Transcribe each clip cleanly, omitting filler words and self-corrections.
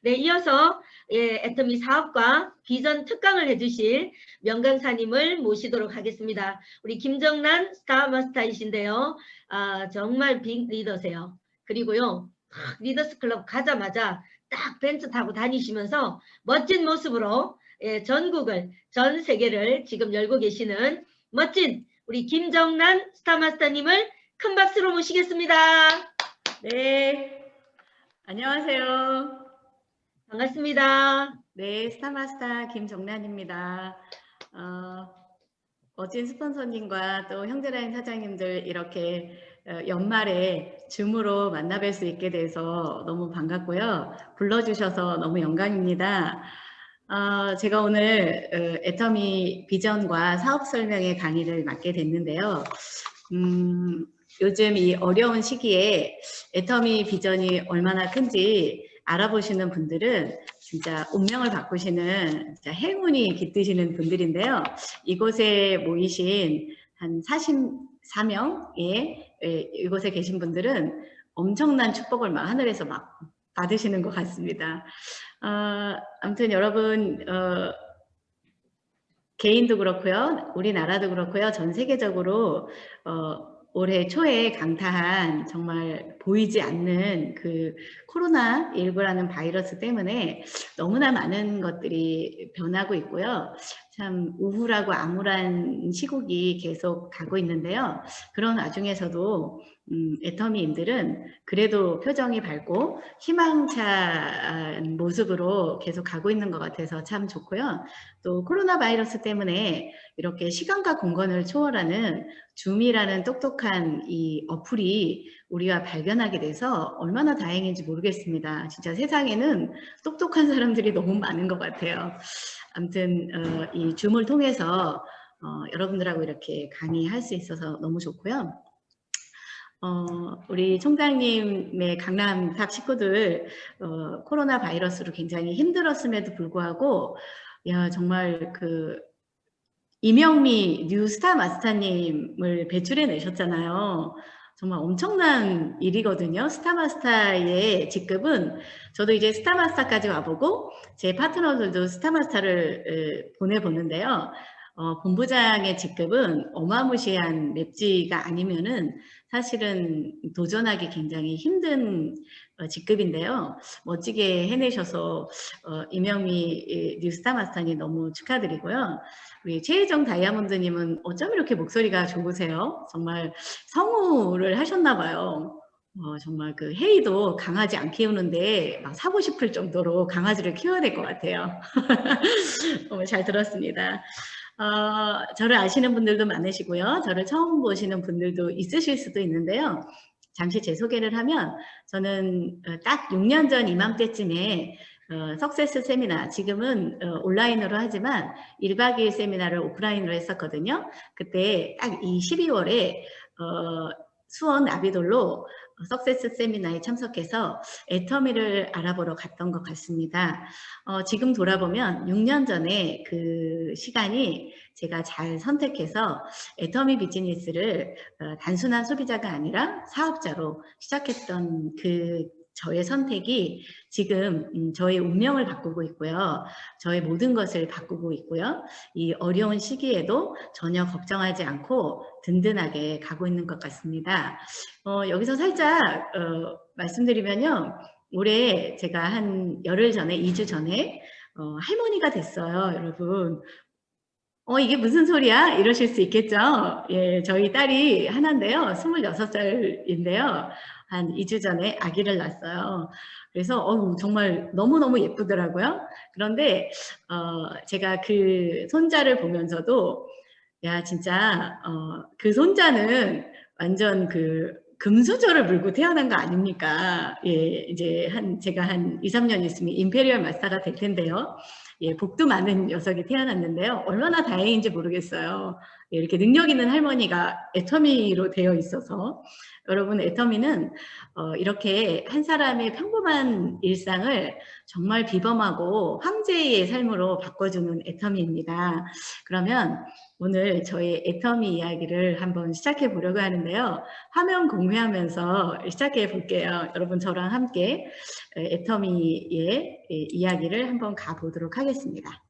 네, 이어서 애터미 사업과 비전 특강을 해주실 명강사님을 모시도록 하겠습니다. 우리 김정란 스타마스터이신데요. 정말 빅 리더세요. 그리고요, 리더스 클럽 가자마자 딱 벤츠 타고 다니시면서 멋진 모습으로 전국을, 전 세계를 지금 열고 계시는 멋진 우리 김정란 스타마스터님을 큰 박수로 모시겠습니다. 네, 안녕하세요. 반갑습니다. 네, 스타마스터 김정란입니다. 멋진 스폰서님과 또 형제라인 사장님들 이렇게 연말에 줌으로 만나뵐 수 있게 돼서 너무 반갑고요. 불러주셔서 너무 영광입니다. 제가 오늘 애터미 비전과 사업 설명회 강의를 맡게 됐는데요. 요즘 이 어려운 시기에 애터미 비전이 얼마나 큰지 알아보시는 분들은 진짜 운명을 바꾸시는 진짜 행운이 깃드시는 분들인데요. 이곳에 모이신 한 44명, 이곳에 계신 분들은 엄청난 축복을 막 하늘에서 막 받으시는 것 같습니다. 아무튼 여러분, 개인도 그렇고요, 우리나라도 그렇고요, 전 세계적으로 올해 초에 강타한 정말 보이지 않는 그 코로나19라는 바이러스 때문에 너무나 많은 것들이 변하고 있고요. 참 우울하고 암울한 시국이 계속 가고 있는데요. 그런 와중에서도 애터미인들은 그래도 표정이 밝고 희망찬 모습으로 계속 가고 있는 것 같아서 참 좋고요. 또 코로나 바이러스 때문에 이렇게 시간과 공간을 초월하는 줌이라는 똑똑한 이 어플이 우리가 발견하게 돼서 얼마나 다행인지 모르겠습니다. 진짜 세상에는 똑똑한 사람들이 너무 많은 것 같아요. 아무튼 이 줌을 통해서 여러분들하고 이렇게 강의할 수 있어서 너무 좋고요. 우리 총장님의 강남탑 식구들 코로나 바이러스로 굉장히 힘들었음에도 불구하고 정말 그 이명미 뉴스타 마스터님을 배출해 내셨잖아요. 정말 엄청난 일이거든요. 스타마스터의 직급은 저도 이제 스타마스터까지 와보고 제 파트너들도 스타마스터를 보내보는데요. 본부장의 직급은 어마무시한 맵지가 아니면은 사실은 도전하기 굉장히 힘든 직급인데요. 멋지게 해내셔서 이명미 뉴스타마스터님 너무 축하드리고요. 우리 최혜정 다이아몬드님은 어쩜 이렇게 목소리가 좋으세요? 정말 성우를 하셨나 봐요. 정말 그 헤이도 강아지 안 키우는데 막 사고 싶을 정도로 강아지를 키워야 될 것 같아요. 잘 들었습니다. 저를 아시는 분들도 많으시고요. 저를 처음 보시는 분들도 있으실 수도 있는데요. 잠시 제 소개를 하면 저는 딱 6년 전 이맘때쯤에 석세스 세미나, 지금은 온라인으로 하지만 1박 2일 세미나를 오프라인으로 했었거든요. 그때 딱 이 12월에 수원 아비돌로 석세스 세미나에 참석해서 애터미를 알아보러 갔던 것 같습니다. 지금 돌아보면 6년 전에 그 시간이 제가 잘 선택해서 애터미 비즈니스를 단순한 소비자가 아니라 사업자로 시작했던 그 저의 선택이 지금 저의 운명을 바꾸고 있고요. 저의 모든 것을 바꾸고 있고요. 이 어려운 시기에도 전혀 걱정하지 않고 든든하게 가고 있는 것 같습니다. 여기서 살짝 말씀드리면요. 올해 제가 한 열흘 전에, 2주 전에 할머니가 됐어요, 여러분. 이게 무슨 소리야? 이러실 수 있겠죠? 예, 저희 딸이 하나인데요. 26살인데요. 한 2주 전에 아기를 낳았어요. 그래서 정말 너무너무 예쁘더라고요. 그런데 제가 그 손자를 보면서도 야, 진짜 그 손자는 완전 그 금수저를 물고 태어난 거 아닙니까? 예, 이제 제가 한 2, 3년 있으면 임페리얼 마스터가 될 텐데요. 예, 복도 많은 녀석이 태어났는데요. 얼마나 다행인지 모르겠어요. 이렇게 능력 있는 할머니가 애터미로 되어 있어서 여러분 애터미는 이렇게 한 사람의 평범한 일상을 정말 비범하고 황제의 삶으로 바꿔주는 애터미입니다. 그러면 오늘 저의 애터미 이야기를 한번 시작해 보려고 하는데요. 화면 공유하면서 시작해 볼게요. 여러분 저랑 함께 애터미의 이야기를 한번 가보도록 하겠습니다.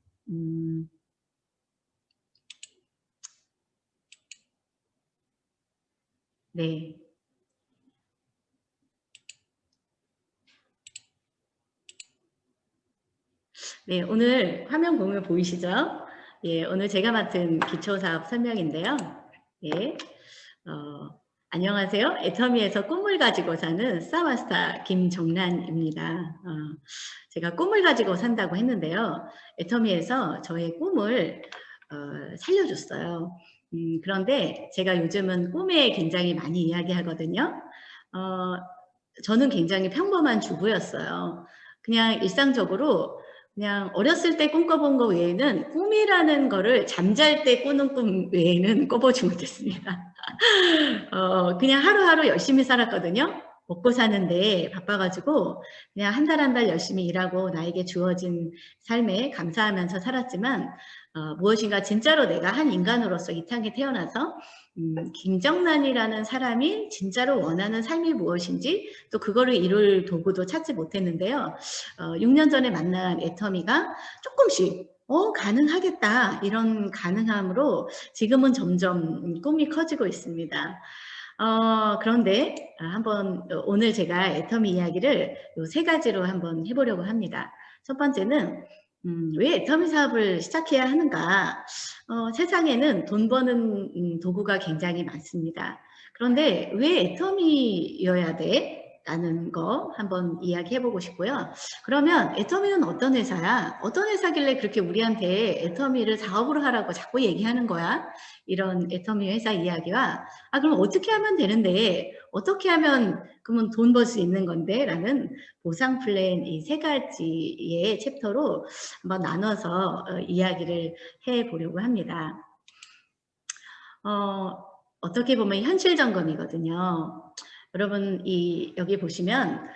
네. 네, 오늘 화면 공유 보이시죠? 예, 오늘 제가 맡은 기초사업 설명인데요. 예, 안녕하세요. 애터미에서 꿈을 가지고 사는 스타마스터 김정란입니다. 제가 꿈을 가지고 산다고 했는데요. 애터미에서 저의 꿈을 살려줬어요. 그런데 제가 요즘은 꿈에 굉장히 많이 이야기하거든요. 저는 굉장히 평범한 주부였어요. 그냥 일상적으로 그냥 어렸을 때 꿈꿔본 거 외에는 꿈이라는 거를 잠잘 때 꾸는 꿈 외에는 꿔보지 못했습니다. 그냥 하루하루 열심히 살았거든요. 먹고 사는데 바빠가지고 그냥 한 달 한 달 열심히 일하고 나에게 주어진 삶에 감사하면서 살았지만 무엇인가 진짜로 내가 한 인간으로서 이 땅에 태어나서 김정란이라는 사람이 진짜로 원하는 삶이 무엇인지 또 그거를 이룰 도구도 찾지 못했는데요. 6년 전에 만난 애터미가 조금씩 가능하겠다 이런 가능함으로 지금은 점점 꿈이 커지고 있습니다. 그런데 한번 오늘 제가 애터미 이야기를 요 3가지로 한번 해보려고 합니다. 첫 번째는 왜 애터미 사업을 시작해야 하는가? 세상에는 돈 버는 도구가 굉장히 많습니다. 그런데 왜 애터미여야 돼? 라는 거 한번 이야기해보고 싶고요. 그러면 애터미는 어떤 회사야? 어떤 회사길래 그렇게 우리한테 애터미를 사업으로 하라고 자꾸 얘기하는 거야? 이런 애터미 회사 이야기와 그럼 어떻게 하면 되는데 어떻게 하면 그러면 돈 벌 수 있는 건데? 라는 보상 플랜 이 3가지의 챕터로 한번 나눠서 이야기를 해보려고 합니다. 어떻게 보면 현실 점검이거든요. 여러분 여기 보시면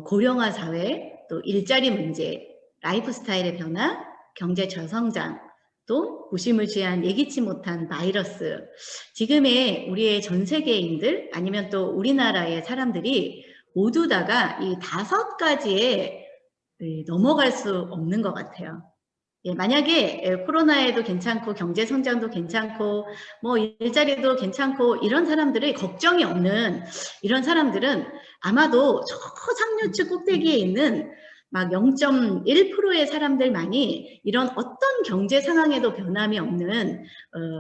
고령화 사회, 또 일자리 문제, 라이프 스타일의 변화, 경제 저성장, 또 무시무시한 예기치 못한 바이러스. 지금의 우리의 전 세계인들 아니면 또 우리나라의 사람들이 모두 다가 이 5가지에 넘어갈 수 없는 것 같아요. 예, 만약에 코로나에도 괜찮고 경제 성장도 괜찮고 뭐 일자리도 괜찮고 이런 사람들의 걱정이 없는 이런 사람들은 아마도 저 상류층 꼭대기에 있는 막 0.1%의 사람들만이 이런 어떤 경제 상황에도 변함이 없는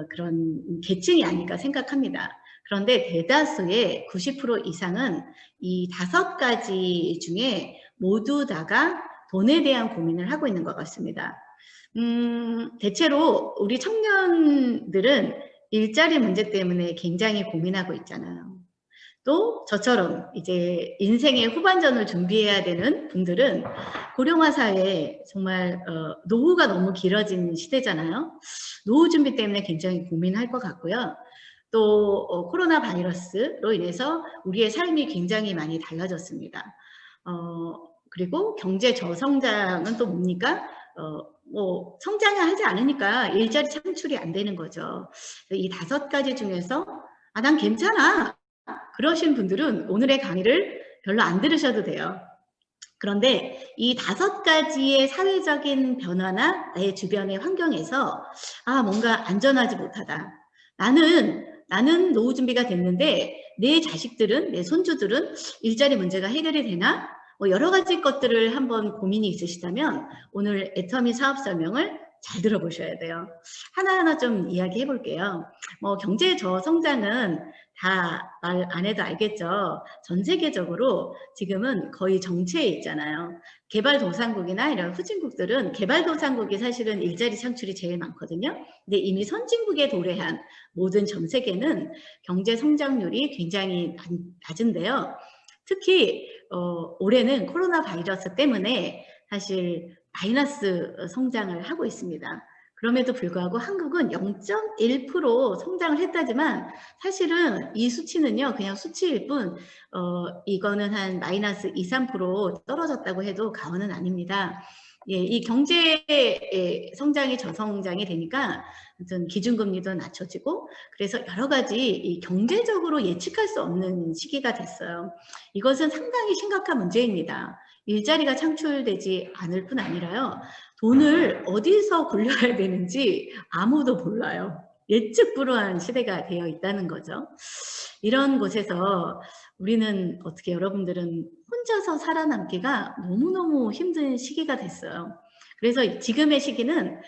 그런 계층이 아닐까 생각합니다. 그런데 대다수의 90% 이상은 이 5가지 중에 모두 다가 돈에 대한 고민을 하고 있는 것 같습니다. 대체로 우리 청년들은 일자리 문제 때문에 굉장히 고민하고 있잖아요. 또 저처럼 이제 인생의 후반전을 준비해야 되는 분들은 고령화 사회에 정말 노후가 너무 길어진 시대잖아요. 노후 준비 때문에 굉장히 고민할 것 같고요. 또 코로나 바이러스로 인해서 우리의 삶이 굉장히 많이 달라졌습니다. 그리고 경제 저성장은 또 뭡니까? 뭐 성장을 하지 않으니까 일자리 창출이 안 되는 거죠. 이 5가지 중에서 난 괜찮아 그러신 분들은 오늘의 강의를 별로 안 들으셔도 돼요. 그런데 이 5가지의 사회적인 변화나 내 주변의 환경에서 뭔가 안전하지 못하다. 나는 노후 준비가 됐는데 내 자식들은 내 손주들은 일자리 문제가 해결이 되나? 여러 가지 것들을 한번 고민이 있으시다면 오늘 애터미 사업 설명을 잘 들어보셔야 돼요. 하나하나 좀 이야기해 볼게요. 경제 저성장은 다 말 안 해도 알겠죠. 전 세계적으로 지금은 거의 정체에 있잖아요. 개발도상국이나 이런 후진국들은 개발도상국이 사실은 일자리 창출이 제일 많거든요. 근데 이미 선진국에 도래한 모든 전 세계는 경제 성장률이 굉장히 낮은데요. 특히 올해는 코로나 바이러스 때문에 사실 마이너스 성장을 하고 있습니다. 그럼에도 불구하고 한국은 0.1% 성장을 했다지만 사실은 이 수치는요, 그냥 수치일 뿐, 이거는 한 마이너스 2, 3% 떨어졌다고 해도 과언은 아닙니다. 예, 이 경제의 성장이 저성장이 되니까 어떤 기준금리도 낮춰지고, 그래서 여러 가지 이 경제적으로 예측할 수 없는 시기가 됐어요. 이것은 상당히 심각한 문제입니다. 일자리가 창출되지 않을 뿐 아니라요, 돈을 어디서 굴려야 되는지 아무도 몰라요. 예측 불허한 시대가 되어 있다는 거죠. 이런 곳에서 우리는 어떻게, 여러분들은 혼자서 살아남기가 너무너무 힘든 시기가 됐어요. 그래서 지금의 시기는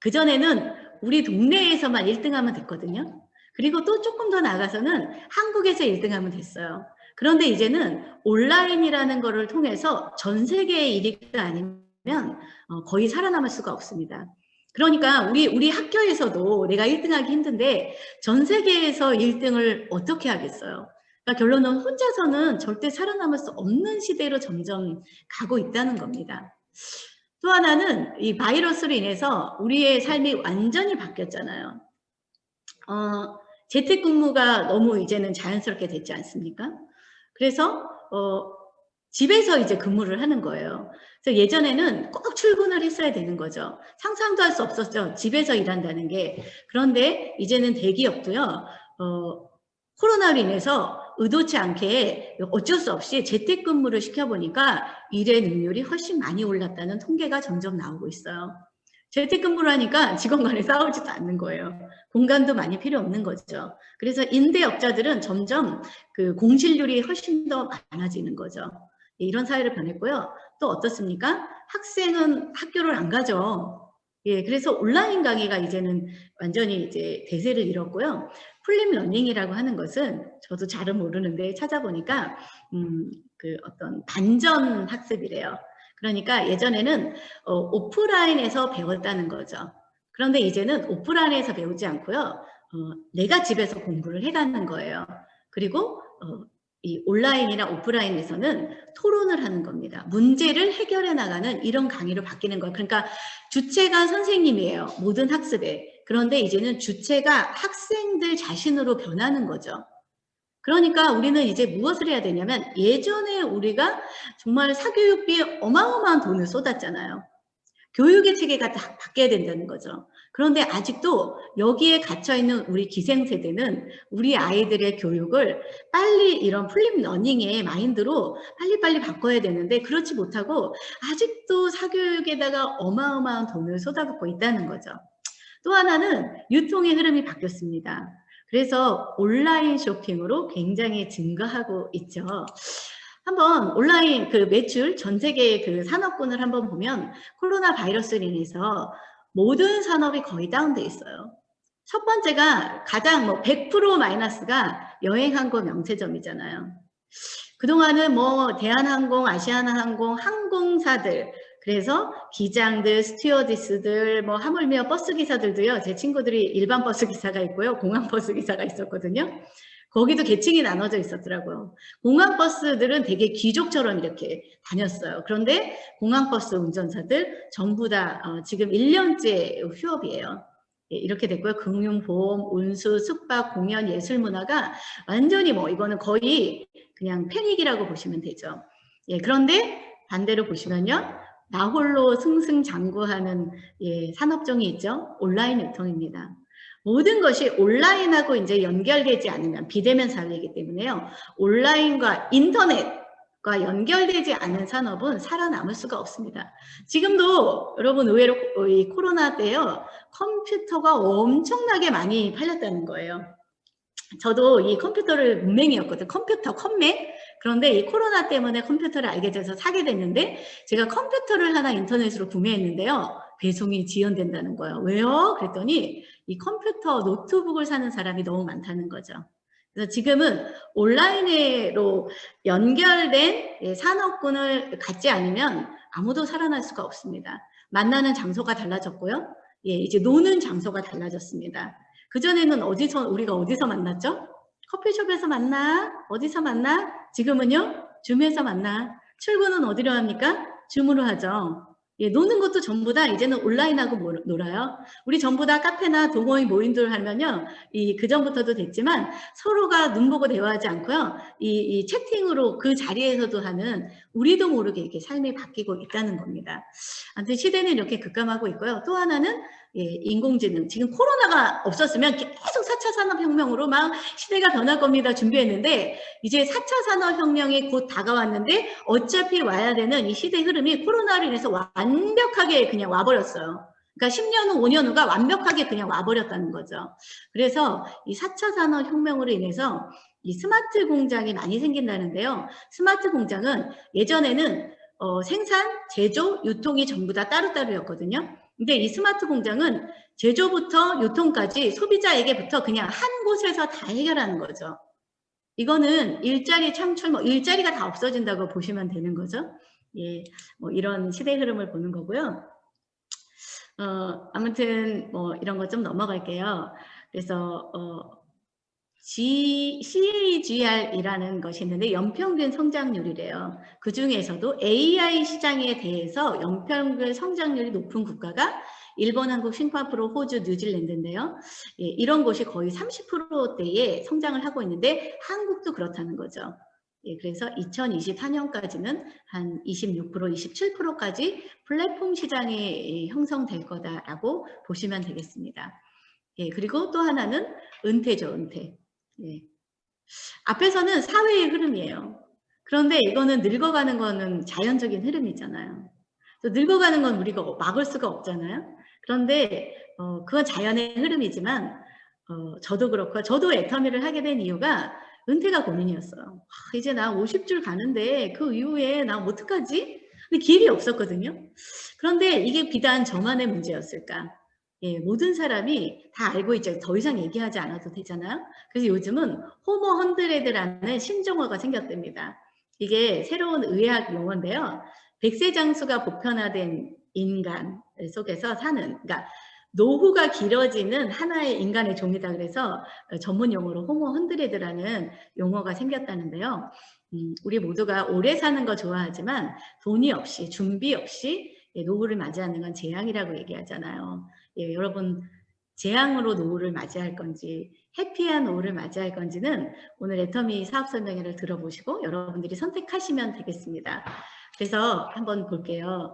그전에는 우리 동네에서만 1등하면 됐거든요. 그리고 또 조금 더 나가서는 한국에서 1등하면 됐어요. 그런데 이제는 온라인이라는 거를 통해서 전 세계의 1위가 아니면 거의 살아남을 수가 없습니다. 그러니까 우리 학교에서도 내가 1등하기 힘든데 전 세계에서 1등을 어떻게 하겠어요? 그러니까 결론은 혼자서는 절대 살아남을 수 없는 시대로 점점 가고 있다는 겁니다. 또 하나는 이 바이러스로 인해서 우리의 삶이 완전히 바뀌었잖아요. 재택근무가 너무 이제는 자연스럽게 됐지 않습니까? 그래서 집에서 이제 근무를 하는 거예요. 그래서 예전에는 꼭 출근을 했어야 되는 거죠. 상상도 할 수 없었죠. 집에서 일한다는 게. 그런데 이제는 대기업도요, 코로나로 인해서 의도치 않게 어쩔 수 없이 재택근무를 시켜보니까 일의 능률이 훨씬 많이 올랐다는 통계가 점점 나오고 있어요. 재택근무를 하니까 직원 간에 싸우지도 않는 거예요. 공간도 많이 필요 없는 거죠. 그래서 임대업자들은 점점 그 공실률이 훨씬 더 많아지는 거죠. 이런 사회를 변했고요. 또 어떻습니까? 학생은 학교를 안 가죠. 예, 그래서 온라인 강의가 이제는 완전히 이제 대세를 이뤘고요. 플립 러닝이라고 하는 것은 저도 잘은 모르는데 찾아보니까 그 어떤 반전 학습이래요. 그러니까 예전에는 오프라인에서 배웠다는 거죠. 그런데 이제는 오프라인에서 배우지 않고요. 내가 집에서 공부를 해가는 거예요. 그리고 이 온라인이나 오프라인에서는 토론을 하는 겁니다. 문제를 해결해 나가는 이런 강의로 바뀌는 거예요. 그러니까 주체가 선생님이에요. 모든 학습에. 그런데 이제는 주체가 학생들 자신으로 변하는 거죠. 그러니까 우리는 이제 무엇을 해야 되냐면, 예전에 우리가 정말 사교육비에 어마어마한 돈을 쏟았잖아요. 교육의 체계가 다 바뀌어야 된다는 거죠. 그런데 아직도 여기에 갇혀있는 우리 기생세대는 우리 아이들의 교육을 빨리 이런 플립 러닝의 마인드로 빨리빨리 바꿔야 되는데, 그렇지 못하고 아직도 사교육에다가 어마어마한 돈을 쏟아붓고 있다는 거죠. 또 하나는 유통의 흐름이 바뀌었습니다. 그래서 온라인 쇼핑으로 굉장히 증가하고 있죠. 한번 온라인 그 매출 전 세계의 그 산업군을 한번 보면 코로나 바이러스로 인해서 모든 산업이 거의 다운돼 있어요. 첫 번째가 가장 100% 마이너스가 여행항공 명세점이잖아요. 그동안은 대한항공, 아시아나항공, 항공사들, 그래서 기장들, 스튜어디스들, 하물며 버스기사들도요. 제 친구들이 일반 버스기사가 있고요. 공항버스기사가 있었거든요. 거기도 계층이 나눠져 있었더라고요. 공항버스들은 되게 귀족처럼 이렇게 다녔어요. 그런데 공항버스 운전사들 전부 다 지금 1년째 휴업이에요. 예, 이렇게 됐고요. 금융보험, 운수, 숙박, 공연, 예술문화가 완전히 이거는 거의 그냥 패닉이라고 보시면 되죠. 예, 그런데 반대로 보시면요. 나 홀로 승승장구하는 산업종이 있죠. 온라인 유통입니다. 모든 것이 온라인하고 이제 연결되지 않으면 비대면 사회이기 때문에요. 온라인과 인터넷과 연결되지 않은 산업은 살아남을 수가 없습니다. 지금도 여러분 의외로 이 코로나 때요. 컴퓨터가 엄청나게 많이 팔렸다는 거예요. 저도 이 컴퓨터를 문맹이었거든요. 컴맥. 그런데 이 코로나 때문에 컴퓨터를 알게 돼서 사게 됐는데, 제가 컴퓨터를 하나 인터넷으로 구매했는데요. 배송이 지연된다는 거예요. 왜요? 그랬더니 이 컴퓨터 노트북을 사는 사람이 너무 많다는 거죠. 그래서 지금은 온라인으로 연결된 산업군을 갖지 않으면 아무도 살아날 수가 없습니다. 만나는 장소가 달라졌고요. 이제 노는 장소가 달라졌습니다. 그전에는 우리가 어디서 만났죠? 커피숍에서 만나? 어디서 만나? 지금은요? 줌에서 만나. 출근은 어디로 합니까? 줌으로 하죠. 예, 노는 것도 전부 다 이제는 온라인하고 놀아요. 우리 전부 다 카페나 동호인 모임들 하면요, 그 전부터도 됐지만 서로가 눈 보고 대화하지 않고요, 이 채팅으로 그 자리에서도 하는, 우리도 모르게 이렇게 삶이 바뀌고 있다는 겁니다. 아무튼 시대는 이렇게 급감하고 있고요. 또 하나는 예, 인공지능. 지금 코로나가 없었으면 계속 4차 산업혁명으로 막 시대가 변할 겁니다. 준비했는데 이제 4차 산업혁명이 곧 다가왔는데 어차피 와야 되는 이 시대 흐름이 코로나로 인해서 완벽하게 그냥 와버렸어요. 그러니까 10년 후, 5년 후가 완벽하게 그냥 와버렸다는 거죠. 그래서 이 4차 산업혁명으로 인해서 이 스마트 공장이 많이 생긴다는데요. 스마트 공장은 예전에는 생산, 제조, 유통이 전부 다 따로따로였거든요. 근데 이 스마트 공장은 제조부터 유통까지 소비자에게부터 그냥 한 곳에서 다 해결하는 거죠. 이거는 일자리 창출, 일자리가 다 없어진다고 보시면 되는 거죠. 예, 이런 시대 흐름을 보는 거고요. 아무튼 이런 거 좀 넘어갈게요. 그래서 CAGR이라는 것이 있는데 연평균 성장률이래요. 그 중에서도 AI 시장에 대해서 연평균 성장률이 높은 국가가 일본, 한국, 싱가포르, 호주, 뉴질랜드인데요. 예, 이런 곳이 거의 30%대의 성장을 하고 있는데 한국도 그렇다는 거죠. 예, 그래서 2024년까지는 한 26%, 27%까지 플랫폼 시장이 형성될 거다라고 보시면 되겠습니다. 예, 그리고 또 하나는 은퇴죠, 은퇴. 예. 앞에서는 사회의 흐름이에요. 그런데 이거는 늙어가는 거는 자연적인 흐름이잖아요. 또 늙어가는 건 우리가 막을 수가 없잖아요. 그런데 그건 자연의 흐름이지만 저도 그렇고 저도 애터미를 하게 된 이유가 은퇴가 고민이었어요. 이제 나 50줄 가는데 그 이후에 나 어떡하지? 근데 길이 없었거든요. 그런데 이게 비단 저만의 문제였을까? 예, 모든 사람이 다 알고 있죠. 더 이상 얘기하지 않아도 되잖아요. 그래서 요즘은 호모 헌드레드라는 신종어가 생겼답니다. 이게 새로운 의학 용어인데요. 백세장수가 보편화된 인간 속에서 사는, 그러니까 노후가 길어지는 하나의 인간의 종이다. 그래서 전문 용어로 호모 헌드레드라는 용어가 생겼다는데요. 우리 모두가 오래 사는 거 좋아하지만 돈이 없이, 준비 없이 노후를 맞이하는 건 재앙이라고 얘기하잖아요. 예, 여러분 재앙으로 노후를 맞이할 건지 해피한 노후를 맞이할 건지는 오늘 애터미 사업 설명회를 들어보시고 여러분들이 선택하시면 되겠습니다. 그래서 한번 볼게요.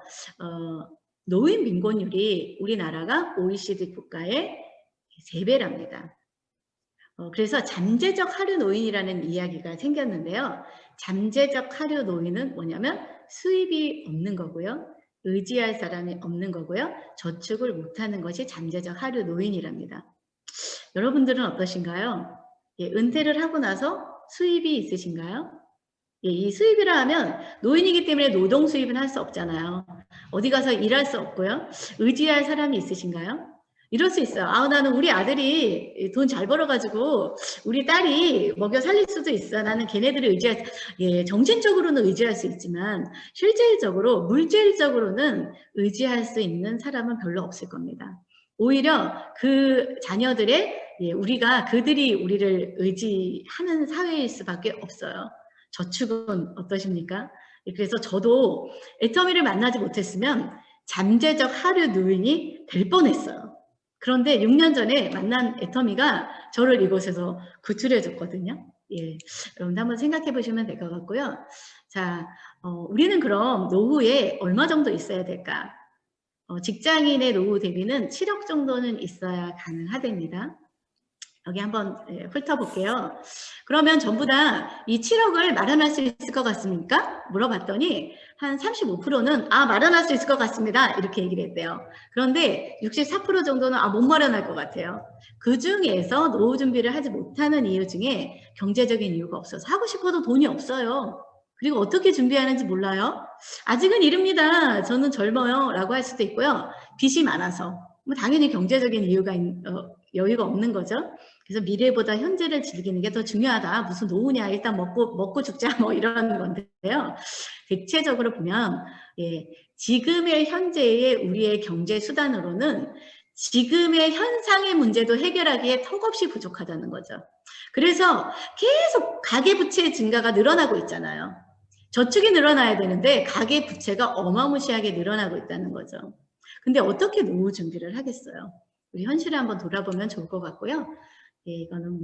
노인 빈곤율이 우리나라가 OECD 국가의 3배랍니다. 그래서 잠재적 하류 노인이라는 이야기가 생겼는데요. 잠재적 하류 노인은 뭐냐면 수입이 없는 거고요. 의지할 사람이 없는 거고요. 저축을 못하는 것이 잠재적 하류 노인이랍니다. 여러분들은 어떠신가요? 예, 은퇴를 하고 나서 수입이 있으신가요? 예, 이 수입이라 하면 노인이기 때문에 노동 수입은 할 수 없잖아요. 어디 가서 일할 수 없고요. 의지할 사람이 있으신가요? 이럴 수 있어요. 나는 우리 아들이 돈 잘 벌어가지고 우리 딸이 먹여 살릴 수도 있어. 나는 걔네들을 예, 정신적으로는 의지할 수 있지만 실질적으로 물질적으로는 의지할 수 있는 사람은 별로 없을 겁니다. 오히려 그 자녀들의 우리가 그들이 우리를 의지하는 사회일 수밖에 없어요. 저축은 어떠십니까? 그래서 저도 애터미를 만나지 못했으면 잠재적 하류 노인이 될 뻔했어요. 그런데 6년 전에 만난 애터미가 저를 이곳에서 구출해줬거든요. 예, 여러분 한번 생각해 보시면 될 것 같고요. 자, 우리는 그럼 노후에 얼마 정도 있어야 될까? 직장인의 노후 대비는 7억 정도는 있어야 가능하답니다. 여기 한번 훑어볼게요. 그러면 전부 다 이 7억을 마련할 수 있을 것 같습니까? 물어봤더니 한 35%는 마련할 수 있을 것 같습니다. 이렇게 얘기를 했대요. 그런데 64% 정도는 못 마련할 것 같아요. 그 중에서 노후 준비를 하지 못하는 이유 중에 경제적인 이유가 없어서 하고 싶어도 돈이 없어요. 그리고 어떻게 준비하는지 몰라요. 아직은 이릅니다. 저는 젊어요. 라고 할 수도 있고요. 빚이 많아서. 당연히 경제적인 이유가 여유가 없는 거죠. 그래서 미래보다 현재를 즐기는 게 더 중요하다. 무슨 노후냐. 일단 먹고 죽자. 이런 건데요. 대체적으로 보면 지금의 현재의 우리의 경제 수단으로는 지금의 현상의 문제도 해결하기에 턱없이 부족하다는 거죠. 그래서 계속 가계부채 증가가 늘어나고 있잖아요. 저축이 늘어나야 되는데 가계 부채가 어마무시하게 늘어나고 있다는 거죠. 근데 어떻게 노후 준비를 하겠어요? 우리 현실을 한번 돌아보면 좋을 것 같고요. 예, 이거는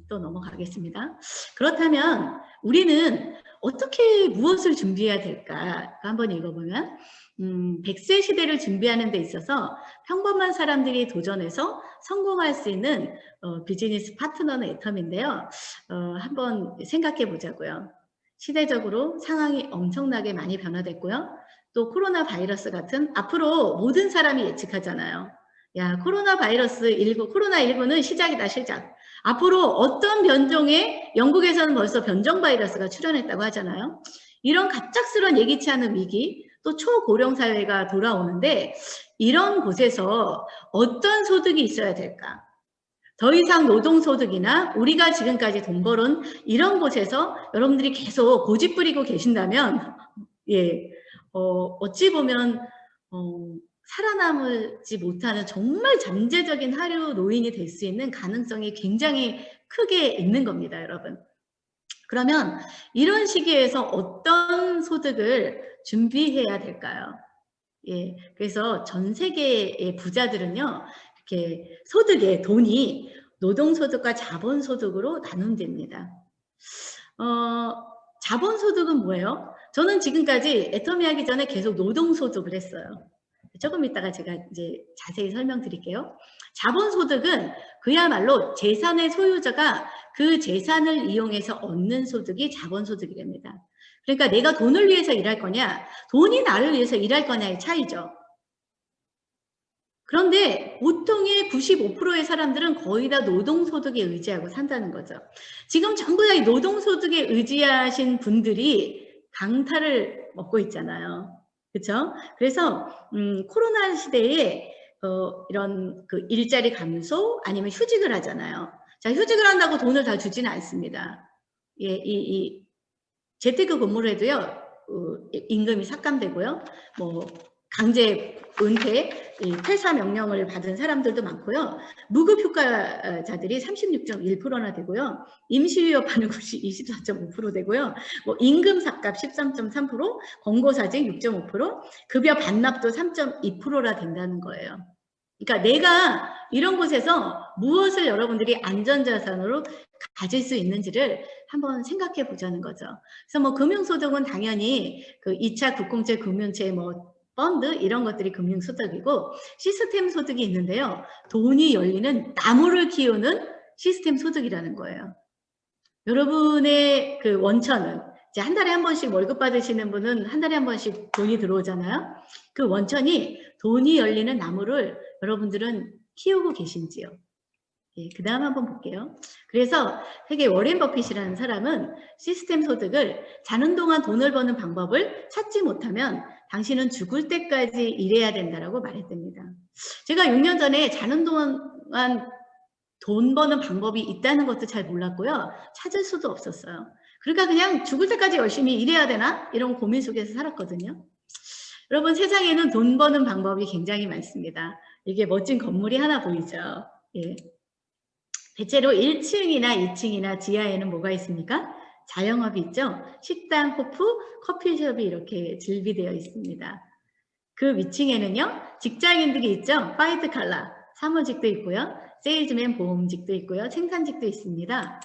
또 넘어가겠습니다. 그렇다면 우리는 어떻게 무엇을 준비해야 될까? 한번 읽어보면 100세 시대를 준비하는 데 있어서 평범한 사람들이 도전해서 성공할 수 있는 비즈니스 파트너는 애텀인데요. 한번 생각해 보자고요. 시대적으로 상황이 엄청나게 많이 변화됐고요. 또 코로나 바이러스 같은 앞으로 모든 사람이 예측하잖아요. 야, 코로나19는 시작이다, 시작. 앞으로 어떤 변종에 영국에서는 벌써 변종 바이러스가 출현했다고 하잖아요. 이런 갑작스러운 예기치 않은 위기, 또 초고령 사회가 돌아오는데 이런 곳에서 어떤 소득이 있어야 될까? 더 이상 노동소득이나 우리가 지금까지 돈 벌은 이런 곳에서 여러분들이 계속 고집 부리고 계신다면 예, 어찌 보면 살아남지 못하는 정말 잠재적인 하류 노인이 될 수 있는 가능성이 굉장히 크게 있는 겁니다, 여러분. 그러면 이런 시기에서 어떤 소득을 준비해야 될까요? 예, 그래서 전 세계의 부자들은요, 이렇게 소득의 돈이 노동소득과 자본소득으로 나눈답니다. 자본소득은 뭐예요? 저는 지금까지 애터미 하기 전에 계속 노동소득을 했어요. 조금 이따가 제가 이제 자세히 설명드릴게요. 자본소득은 그야말로 재산의 소유자가 그 재산을 이용해서 얻는 소득이 자본소득이랍니다. 그러니까 내가 돈을 위해서 일할 거냐, 돈이 나를 위해서 일할 거냐의 차이죠. 그런데 보통의 95%의 사람들은 거의 다 노동소득에 의지하고 산다는 거죠. 지금 전부 다 이 노동소득에 의지하신 분들이 강타를 먹고 있잖아요. 그렇죠? 그래서 코로나 시대에 이런 그 일자리 감소 아니면 휴직을 하잖아요. 자, 휴직을 한다고 돈을 다 주지는 않습니다. 예, 이 재테크 근무를 해도요, 임금이 삭감되고요, 뭐 강제 은퇴, 퇴사 명령을 받은 사람들도 많고요. 무급 휴가자들이 36.1%나 되고요. 임시휴업하는 곳이 24.5% 되고요. 뭐 임금 삭감 13.3%, 권고사직 6.5%, 급여 반납도 3.2%나 된다는 거예요. 그러니까 내가 이런 곳에서 무엇을 여러분들이 안전자산으로 가질 수 있는지를 한번 생각해 보자는 거죠. 그래서 뭐 금융소득은 당연히 그 2차 국공채 금융채 뭐 펀드 이런 것들이 금융소득이고 시스템 소득이 있는데요. 돈이 열리는 나무를 키우는 시스템 소득이라는 거예요. 여러분의 그 원천은 이제 한 달에 한 번씩 월급 받으시는 분은 한 달에 한 번씩 돈이 들어오잖아요. 그 원천이 돈이 열리는 나무를 여러분들은 키우고 계신지요? 예, 그 다음 한번 볼게요. 그래서 세계 워렌 버핏이라는 사람은 시스템 소득을 자는 동안 돈을 버는 방법을 찾지 못하면 당신은 죽을 때까지 일해야 된다라고 말했답니다. 제가 6년 전에 자는 동안 돈 버는 방법이 있다는 것도 잘 몰랐고요. 찾을 수도 없었어요. 그러니까 그냥 죽을 때까지 열심히 일해야 되나? 이런 고민 속에서 살았거든요. 여러분, 세상에는 돈 버는 방법이 굉장히 많습니다. 이게 멋진 건물이 하나 보이죠? 예. 대체로 1층이나 2층이나 지하에는 뭐가 있습니까? 자영업이 있죠? 식당, 호프, 커피숍이 이렇게 즐비되어 있습니다. 그 위층에는요, 직장인들이 있죠? 화이트 칼라, 사무직도 있고요. 세일즈맨 보험직도 있고요. 생산직도 있습니다.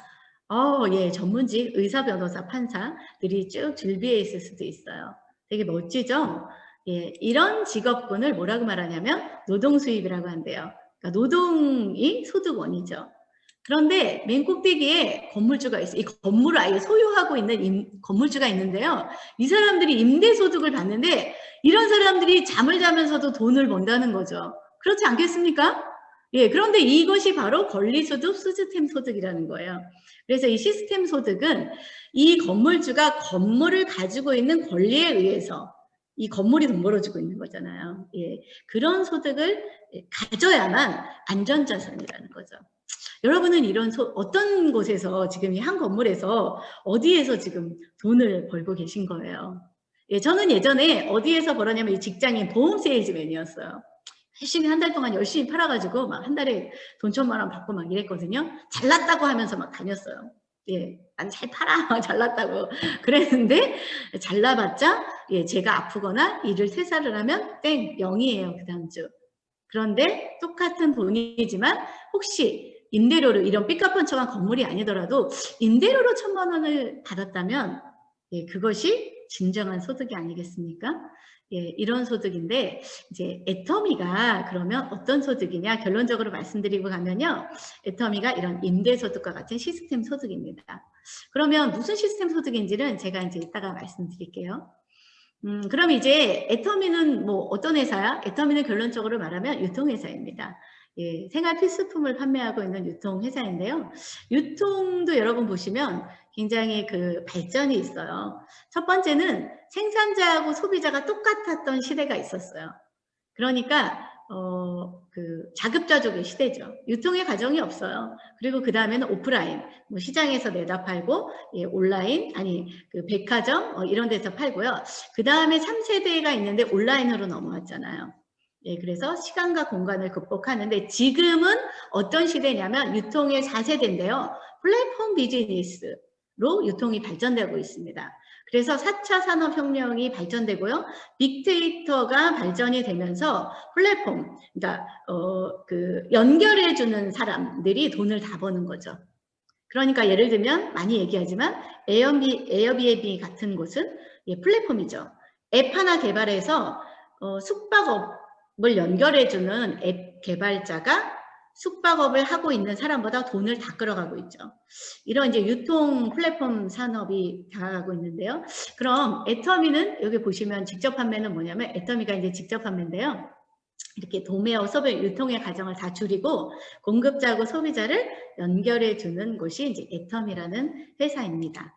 예, 전문직, 의사, 변호사, 판사들이 쭉 줄비해 있을 수도 있어요. 되게 멋지죠? 예, 이런 직업군을 뭐라고 말하냐면 노동수입이라고 한대요. 그러니까 노동이 소득원이죠. 그런데 맨 꼭대기에 건물주가 있어요. 이 건물을 아예 소유하고 있는 건물주가 있는데요. 이 사람들이 임대소득을 받는데 이런 사람들이 잠을 자면서도 돈을 번다는 거죠. 그렇지 않겠습니까? 예, 그런데 이것이 바로 권리소득, 시스템 소득이라는 거예요. 그래서 이 시스템 소득은 이 건물주가 건물을 가지고 있는 권리에 의해서 이 건물이 돈 벌어주고 있는 거잖아요. 예, 그런 소득을 가져야만 안전자산이라는 거죠. 여러분은 이런 어떤 곳에서 지금 이 한 건물에서 어디에서 지금 돈을 벌고 계신 거예요? 예, 저는 예전에 어디에서 벌었냐면 이 직장인 보험 세일즈맨이었어요. 열심히 한 달 동안 열심히 팔아가지고 막 한 달에 돈 1,000만 원 받고 막 이랬거든요. 잘났다고 하면서 막 다녔어요. 예, 난 잘 팔아, 잘났다고 그랬는데 잘나봤자 예, 제가 아프거나 일을 퇴사를 하면 땡 0이에요 그 다음 주. 그런데 똑같은 돈이지만 혹시 임대료로 이런 삐까뻔쩍한 건물이 아니더라도 임대료로 1,000만 원을 받았다면 예, 그것이 진정한 소득이 아니겠습니까? 예, 이런 소득인데 이제 애터미가 그러면 어떤 소득이냐 결론적으로 말씀드리고 가면요. 애터미가 이런 임대소득과 같은 시스템 소득입니다. 그러면 무슨 시스템 소득인지는 제가 이제 이따가 말씀드릴게요. 그럼 이제 애터미는 뭐 어떤 회사야? 애터미는 결론적으로 말하면 유통회사입니다. 예, 생활 필수품을 판매하고 있는 유통회사인데요. 유통도 여러분 보시면 굉장히 그 발전이 있어요. 첫 번째는 생산자하고 소비자가 똑같았던 시대가 있었어요. 그러니까 그 자급자족의 시대죠. 유통의 과정이 없어요. 그리고 그 다음에는 오프라인, 뭐 시장에서 내다 팔고 예, 온라인 아니 그 백화점 이런 데서 팔고요. 그 다음에 3세대가 있는데 온라인으로 넘어왔잖아요. 예, 그래서 시간과 공간을 극복하는데 지금은 어떤 시대냐면 유통의 4세대인데요. 플랫폼 비즈니스로 유통이 발전되고 있습니다. 그래서 4차 산업혁명이 발전되고요. 빅데이터가 발전이 되면서 플랫폼, 그러니까 그 연결해주는 사람들이 돈을 다 버는 거죠. 그러니까 예를 들면 많이 얘기하지만 에어비앤비 같은 곳은 예, 플랫폼이죠. 앱 하나 개발해서 숙박업을 연결해주는 앱 개발자가 숙박업을 하고 있는 사람보다 돈을 다 끌어가고 있죠. 이런 이제 유통 플랫폼 산업이 다가가고 있는데요. 그럼 애터미는 여기 보시면 직접 판매는 뭐냐면 애터미가 이제 직접 판매인데요. 이렇게 도매와 소비 유통의 과정을 다 줄이고 공급자하고 소비자를 연결해 주는 곳이 이제 애터미라는 회사입니다.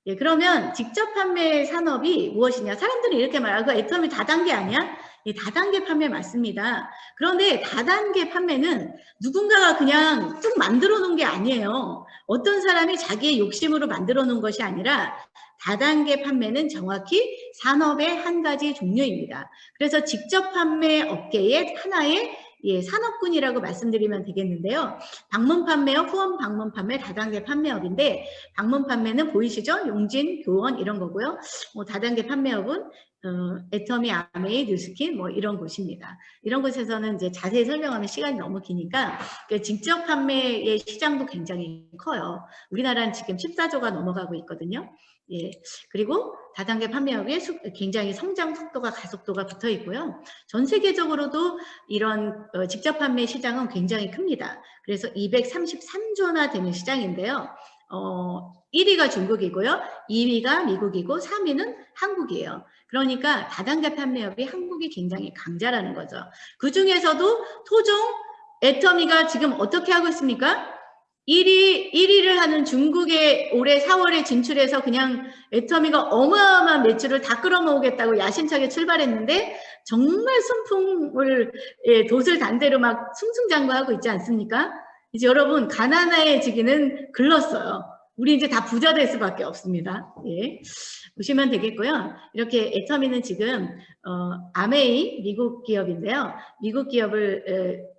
예, 그러면 직접 판매 산업이 무엇이냐? 사람들이 이렇게 말하고 애터미 다단계 아니야? 예, 다단계 판매 맞습니다. 그런데 다단계 판매는 누군가가 그냥 쭉 만들어 놓은 게 아니에요. 어떤 사람이 자기의 욕심으로 만들어 놓은 것이 아니라 다단계 판매는 정확히 산업의 한 가지 종류입니다. 그래서 직접 판매 업계의 하나의 예, 산업군이라고 말씀드리면 되겠는데요. 방문 판매업, 후원 방문 판매, 다단계 판매업인데 방문 판매는 보이시죠? 용진, 교원 이런 거고요. 다단계 판매업은 애터미, 아메이, 뉴스킨 뭐 이런 곳입니다. 이런 곳에서는 이제 자세히 설명하면 시간이 너무 기니까 직접 판매의 시장도 굉장히 커요. 우리나라는 지금 14조가 넘어가고 있거든요. 예, 그리고 다단계 판매업에 굉장히 성장 속도가 가속도가 붙어 있고요. 전 세계적으로도 이런 직접 판매 시장은 굉장히 큽니다. 그래서 233조나 되는 시장인데요. 1위가 중국이고요. 2위가 미국이고 3위는 한국이에요. 그러니까 다단계 판매업이 한국이 굉장히 강자라는 거죠. 그 중에서도 토종 애터미가 지금 어떻게 하고 있습니까? 1위를 하는 중국에 올해 4월에 진출해서 그냥 애터미가 어마어마한 매출을 다 끌어모으겠다고 야심차게 출발했는데 정말 순풍을 예, 돛을 단대로 막 승승장구하고 있지 않습니까? 이제 여러분 가난해지기는 글렀어요. 우리 이제 다 부자 될 수밖에 없습니다. 예. 보시면 되겠고요. 이렇게 애터미는 지금 아메이 미국 기업인데요. 미국 기업을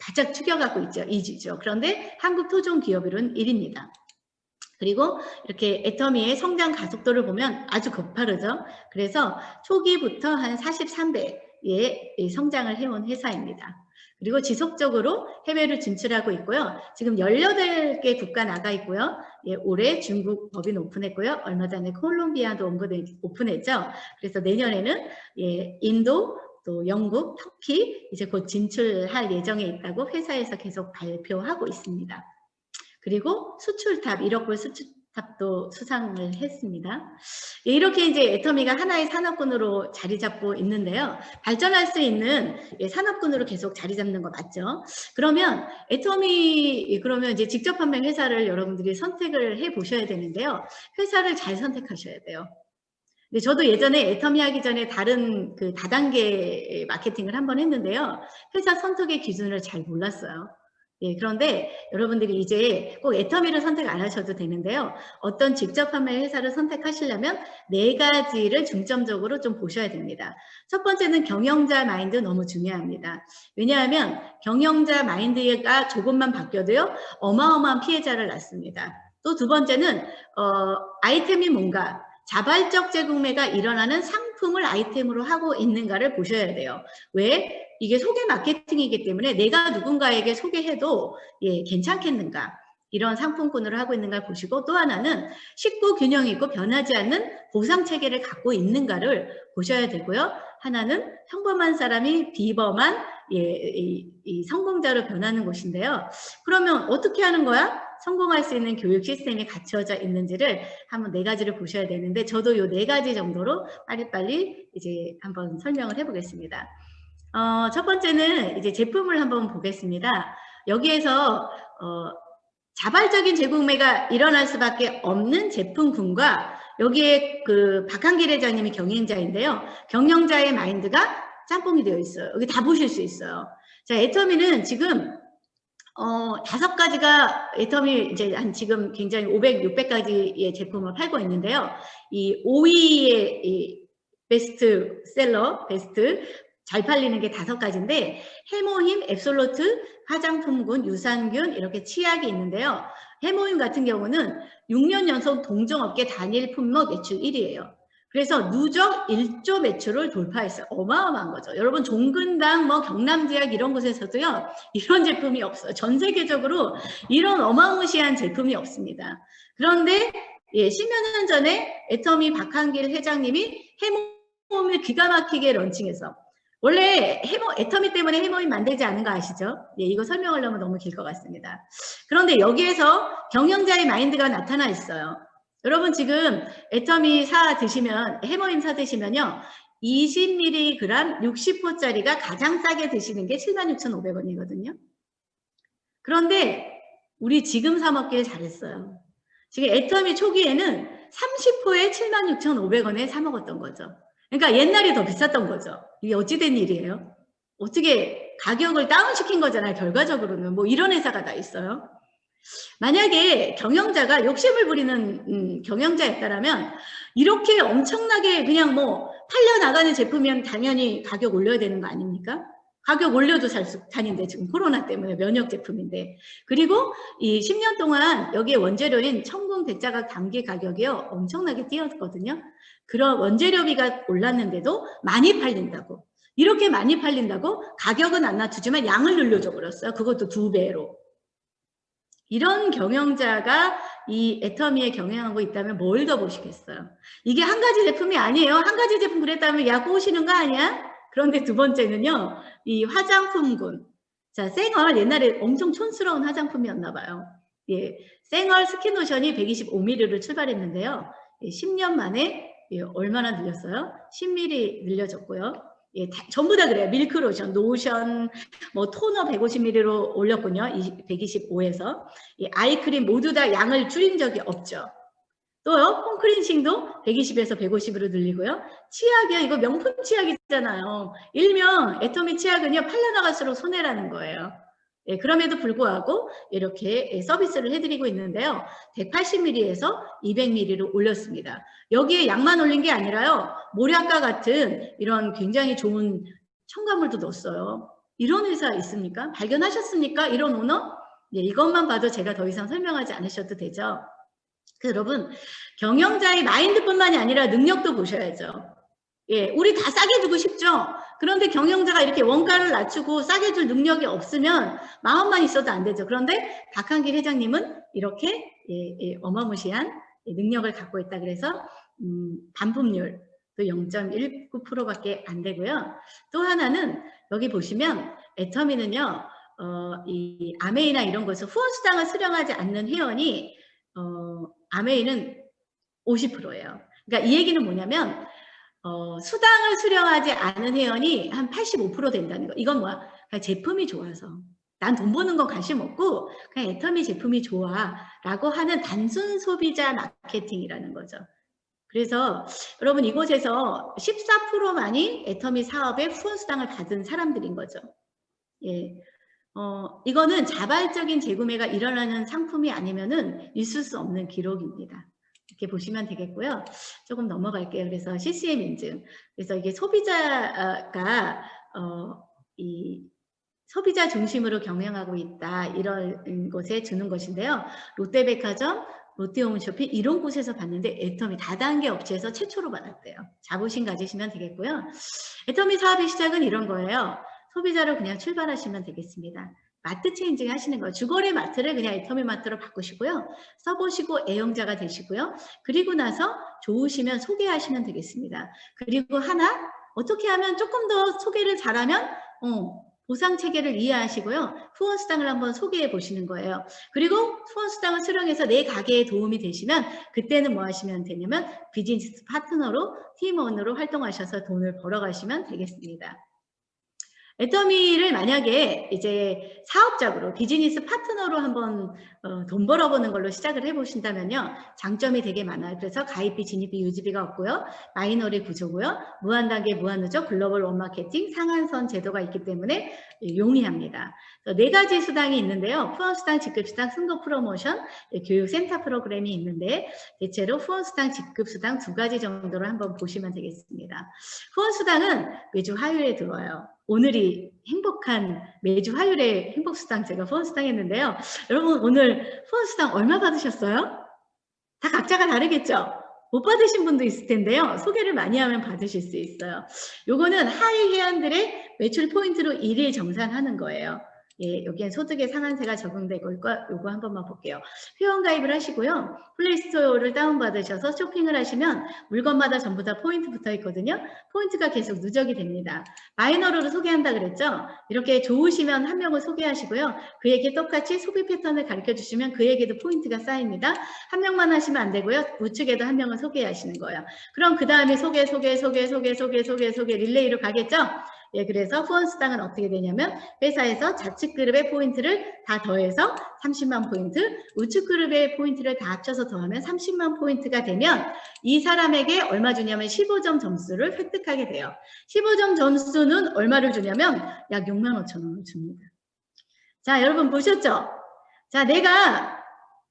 바짝 추격하고 있죠. 2주죠. 그런데 한국 토종 기업으로는 1위입니다. 그리고 이렇게 애터미의 성장 가속도를 보면 아주 급하르죠. 그래서 초기부터 한 43배의 성장을 해온 회사입니다. 그리고 지속적으로 해외로 진출하고 있고요. 지금 18개 국가 나가 있고요. 예, 올해 중국 법인 오픈했고요. 얼마 전에 콜롬비아도 오픈했죠. 그래서 내년에는 예, 인도, 또 영국, 터키 이제 곧 진출할 예정에 있다고 회사에서 계속 발표하고 있습니다. 그리고 수출탑, 1억 불 수출탑도 수상을 했습니다. 이렇게 이제 애터미가 하나의 산업군으로 자리 잡고 있는데요. 발전할 수 있는 산업군으로 계속 자리 잡는 거 맞죠? 그러면 애터미, 그러면 이제 직접 판매 회사를 여러분들이 선택을 해 보셔야 되는데요. 회사를 잘 선택하셔야 돼요. 근데 저도 예전에 애터미 하기 전에 다른 그 다단계 마케팅을 한번 했는데요. 회사 선택의 기준을 잘 몰랐어요. 예, 그런데 여러분들이 이제 꼭 애터미를 선택 안 하셔도 되는데요. 어떤 직접 판매 회사를 선택하시려면 4가지를 중점적으로 좀 보셔야 됩니다. 첫 번째는 경영자 마인드 너무 중요합니다. 왜냐하면 경영자 마인드가 조금만 바뀌어도요. 어마어마한 피해자를 낳습니다. 또 두 번째는 아이템이 뭔가 자발적 재구매가 일어나는 상품을 아이템으로 하고 있는가를 보셔야 돼요. 왜? 이게 소개 마케팅이기 때문에 내가 누군가에게 소개해도 괜찮겠는가? 이런 상품군으로 하고 있는가 보시고, 또 하나는 식구 균형이 있고 변하지 않는 보상 체계를 갖고 있는가를 보셔야 되고요. 하나는 평범한 사람이 비범한 이 성공자로 변하는 곳인데요. 그러면 어떻게 하는 거야? 성공할 수 있는 교육 시스템이 갖춰져 있는지를 한번 4가지를 보셔야 되는데, 저도 요 4가지 정도로 빨리빨리 이제 한번 설명을 해보겠습니다. 첫 번째는 이제 제품을 한번 보겠습니다. 여기에서 자발적인 재구매가 일어날 수밖에 없는 제품군과 여기에 그 박한길 회장님이 경영자인데요. 경영자의 마인드가 짬뽕이 되어 있어요. 여기 다 보실 수 있어요. 자, 애터미는 지금 5가지가 애터미 이제 한 지금 굉장히 500, 600가지의 제품을 팔고 있는데요. 이 5위의 이 베스트셀러, 베스트 잘 팔리는 게 5가지인데, 해모힘, 앱솔루트, 화장품군, 유산균 이렇게 치약이 있는데요. 해모힘 같은 경우는 6년 연속 동종업계 단일 품목 매출 1위예요. 그래서 누적 1조 매출을 돌파했어요. 어마어마한 거죠. 여러분 종근당, 뭐 경남제약 이런 곳에서도요, 이런 제품이 없어요. 전 세계적으로 이런 어마무시한 제품이 없습니다. 그런데 10여 년 전에 애터미 박한길 회장님이 해모힘을 기가 막히게 런칭해서, 원래 애터미 때문에 해모힘 만들지 않은 거 아시죠? 이거 설명하려면 너무 길 것 같습니다. 그런데 여기에서 경영자의 마인드가 나타나 있어요. 여러분 지금 애터미 사 드시면, 해모힘 사 드시면요, 20mg 60호짜리가 가장 싸게 드시는 게 76,500원이거든요. 그런데 우리 지금 사 먹길 잘했어요. 지금 애터미 초기에는 30호에 76,500원에 사 먹었던 거죠. 그러니까 옛날이 더 비쌌던 거죠. 이게 어찌된 일이에요? 어떻게 가격을 다운시킨 거잖아요. 결과적으로는 뭐 이런 회사가 다 있어요. 만약에 경영자가 욕심을 부리는 경영자였다면 이렇게 엄청나게 그냥 뭐 팔려나가는 제품이면 당연히 가격 올려야 되는 거 아닙니까? 가격 올려도 살 수 다닌데, 지금 코로나 때문에 면역 제품인데. 그리고 이 10년 동안 여기에 원재료인 청궁 대자각 감기 가격이요 엄청나게 뛰었거든요. 그런 원재료비가 올랐는데도 많이 팔린다고, 이렇게 많이 팔린다고 가격은 안 낮추지만 양을 늘려줘 버렸어요. 그것도 2배로. 이런 경영자가 이 애터미에 경영하고 있다면 뭘 더 보시겠어요? 이게 한 가지 제품이 아니에요. 한 가지 제품 그랬다면 야 꼬시는 거 아니야? 그런데 두 번째는요, 이 화장품군. 자, 쌩얼 옛날에 엄청 촌스러운 화장품이었나 봐요. 쌩얼 스킨로션이 125ml를 출발했는데요. 10년 만에 얼마나 늘렸어요? 10ml 늘려졌고요. 전부 다 그래요. 밀크로션, 노션, 뭐 토너 150ml로 올렸군요. 125에서. 아이크림 모두 다 양을 줄인 적이 없죠. 또요, 폼클렌싱도 120에서 150으로 늘리고요. 치약이요, 이거 명품 치약이잖아요. 일명 애터미 치약은요, 팔려나갈수록 손해라는 거예요. 그럼에도 불구하고 이렇게 서비스를 해드리고 있는데요. 180ml에서 200ml로 올렸습니다. 여기에 양만 올린 게 아니라요, 모략과 같은 이런 굉장히 좋은 첨가물도 넣었어요. 이런 회사 있습니까? 발견하셨습니까? 이런 오너? 이것만 봐도 제가 더 이상 설명하지 않으셔도 되죠. 여러분, 경영자의 마인드뿐만이 아니라 능력도 보셔야죠. 우리 다 싸게 주고 싶죠. 그런데 경영자가 이렇게 원가를 낮추고 싸게 줄 능력이 없으면 마음만 있어도 안 되죠. 그런데 박한길 회장님은 이렇게 어마무시한 능력을 갖고 있다. 그래서 반품률도 0.19%밖에 안 되고요. 또 하나는 여기 보시면 애터미는요, 이 아메이나 이런 곳에서 후원수당을 수령하지 않는 회원이 아메이는 50%예요. 그러니까 이 얘기는 뭐냐면 수당을 수령하지 않은 회원이 한 85% 된다는 거. 이건 뭐야? 그냥 제품이 좋아서. 난 돈 버는 건 관심 없고 그냥 애터미 제품이 좋아 라고 하는 단순 소비자 마케팅이라는 거죠. 그래서 여러분 이곳에서 14%만이 애터미 사업에 후원수당을 받은 사람들인 거죠. 이거는 자발적인 재구매가 일어나는 상품이 아니면은 있을 수 없는 기록입니다. 이렇게 보시면 되겠고요. 조금 넘어갈게요. 그래서 CCM 인증. 그래서 이게 소비자가 이 소비자 중심으로 경영하고 있다, 이런 곳에 주는 것인데요. 롯데백화점, 롯데홈쇼핑 이런 곳에서 봤는데 애터미 다단계 업체에서 최초로 받았대요. 자부심 가지시면 되겠고요. 애터미 사업의 시작은 이런 거예요. 소비자로 그냥 출발하시면 되겠습니다. 마트 체인징 하시는 거예요. 주거래 마트를 그냥 애터미 마트로 바꾸시고요. 써보시고 애용자가 되시고요. 그리고 나서 좋으시면 소개하시면 되겠습니다. 그리고 하나 어떻게 하면 조금 더 소개를 잘하면 보상 체계를 이해하시고요. 후원수당을 한번 소개해 보시는 거예요. 그리고 후원수당을 수령해서 내 가게에 도움이 되시면 그때는 뭐 하시면 되냐면 비즈니스 파트너로 팀원으로 활동하셔서 돈을 벌어가시면 되겠습니다. 애터미를 만약에 이제 사업적으로 비즈니스 파트너로 한번 돈 벌어보는 걸로 시작을 해보신다면요. 장점이 되게 많아요. 그래서 가입비, 진입비, 유지비가 없고요. 마이너리 구조고요. 무한단계, 무한누적, 글로벌 원마케팅, 상한선 제도가 있기 때문에 용이합니다. 4가지 수당이 있는데요. 후원수당, 직급수당, 승도 프로모션, 교육센터 프로그램이 있는데 대체로 후원수당, 직급수당 2가지 정도로 한번 보시면 되겠습니다. 후원수당은 매주 화요일에 들어와요. 오늘이 행복한 매주 화요일에 행복수당 제가 후원수당 했는데요. 여러분 오늘 후원수당 얼마 받으셨어요? 다 각자가 다르겠죠? 못 받으신 분도 있을 텐데요. 소개를 많이 하면 받으실 수 있어요. 요거는 하위 회원들의 매출 포인트로 1일 정산하는 거예요. 예, 여기엔 소득의 상한세가 적용되고 요거 한 번만 볼게요. 회원 가입을 하시고요. 플레이스토어를 다운받으셔서 쇼핑을 하시면 물건마다 전부 다 포인트 붙어 있거든요. 포인트가 계속 누적이 됩니다. 마이너로 소개한다 그랬죠? 이렇게 좋으시면 한 명을 소개하시고요. 그에게 똑같이 소비 패턴을 가르쳐 주시면 그에게도 포인트가 쌓입니다. 한 명만 하시면 안 되고요. 우측에도 한 명을 소개하시는 거예요. 그럼 그 다음에 소개 릴레이로 가겠죠? 예, 그래서 후원수당은 어떻게 되냐면 회사에서 좌측 그룹의 포인트를 다 더해서 30만 포인트, 우측 그룹의 포인트를 다 합쳐서 더하면 30만 포인트가 되면 이 사람에게 얼마 주냐면 15점 점수를 획득하게 돼요. 15점 점수는 얼마를 주냐면 약 65,000원을 줍니다. 자, 여러분 보셨죠? 자, 내가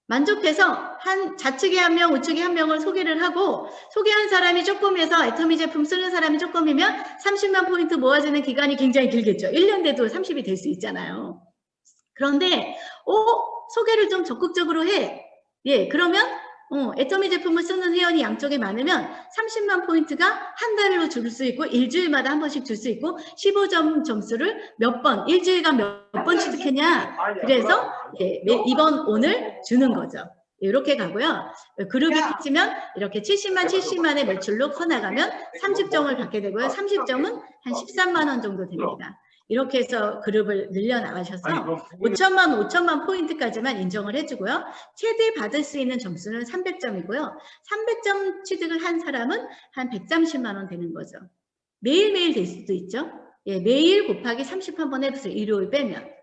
만족해서 좌측에 한 명, 우측에 한 명을 소개를 하고 소개한 사람이 조금해서 애터미 제품 쓰는 사람이 조금이면 30만 포인트 모아지는 기간이 굉장히 길겠죠. 1년 돼도 30이 될 수 있잖아요. 그런데 소개를 좀 적극적으로 해. 예, 그러면 애터미 제품을 쓰는 회원이 양쪽에 많으면 30만 포인트가 한 달로 줄 수 있고 일주일마다 한 번씩 줄 수 있고 15점 점수를 몇 번, 일주일간 몇 번 취득했냐. 그래서 예, 이번 오늘 주는 거죠. 이렇게 가고요. 그룹이 끝이면 이렇게 70만의 매출로 커나가면 30점을 받게 되고요. 30점은 한 13만 원 정도 됩니다. 이렇게 해서 그룹을 늘려나가셔서 5천만 포인트까지만 인정을 해주고요. 최대 받을 수 있는 점수는 300점이고요. 300점 취득을 한 사람은 한 130만 원 되는 거죠. 매일매일 될 수도 있죠. 예, 매일 곱하기 30 한번 해보세요. 일요일 빼면.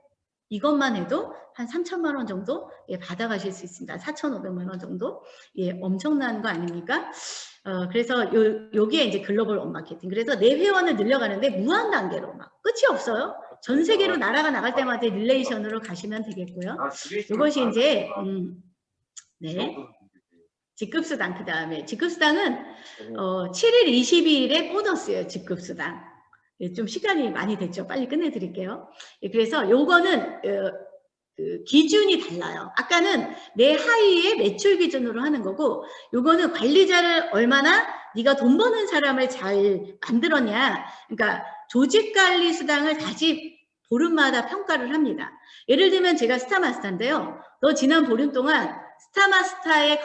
이것만 해도 한 3천만 원 정도 예, 받아가실 수 있습니다. 4,500만 원 정도. 예, 엄청난 거 아닙니까? 그래서 여기에 이제 글로벌 원마케팅. 그래서 내 회원을 늘려가는데 무한 단계로 막 끝이 없어요. 전 세계로 나라가 나갈 때마다 릴레이션으로 가시면 되겠고요. 이것이 이제 네. 직급수당 그 다음에 직급수당은 7일 22일에 보너스예요. 직급수당. 예, 좀 시간이 많이 됐죠. 빨리 끝내드릴게요. 예, 그래서 요거는 그 기준이 달라요. 아까는 내 하위의 매출 기준으로 하는 거고 요거는 관리자를 얼마나 네가 돈 버는 사람을 잘 만들었냐. 그러니까 조직관리 수당을 다시 보름마다 평가를 합니다. 예를 들면 제가 스타마스터인데요. 너 지난 보름 동안 스타마스터에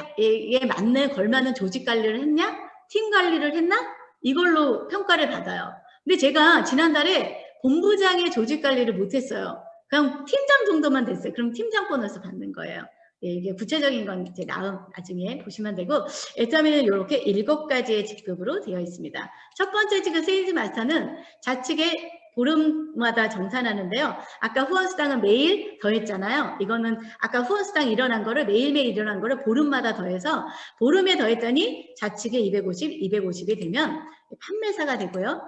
맞는 걸맞는 조직관리를 했냐? 팀 관리를 했나? 이걸로 평가를 받아요. 근데 제가 지난달에 본부장의 조직관리를 못했어요. 그냥 팀장 정도만 됐어요. 그럼 팀장 보너스 받는 거예요. 예, 이게 구체적인 건 이제 나중에 보시면 되고 애터미는 이렇게 7가지의 직급으로 되어 있습니다. 첫 번째 직급 세일즈 마스터는 좌측에 보름마다 정산하는데요. 아까 후원수당은 매일 더했잖아요. 이거는 아까 후원수당 일어난 거를 매일매일 일어난 거를 보름마다 더해서 보름에 더했더니 좌측에 250, 250이 되면 판매사가 되고요.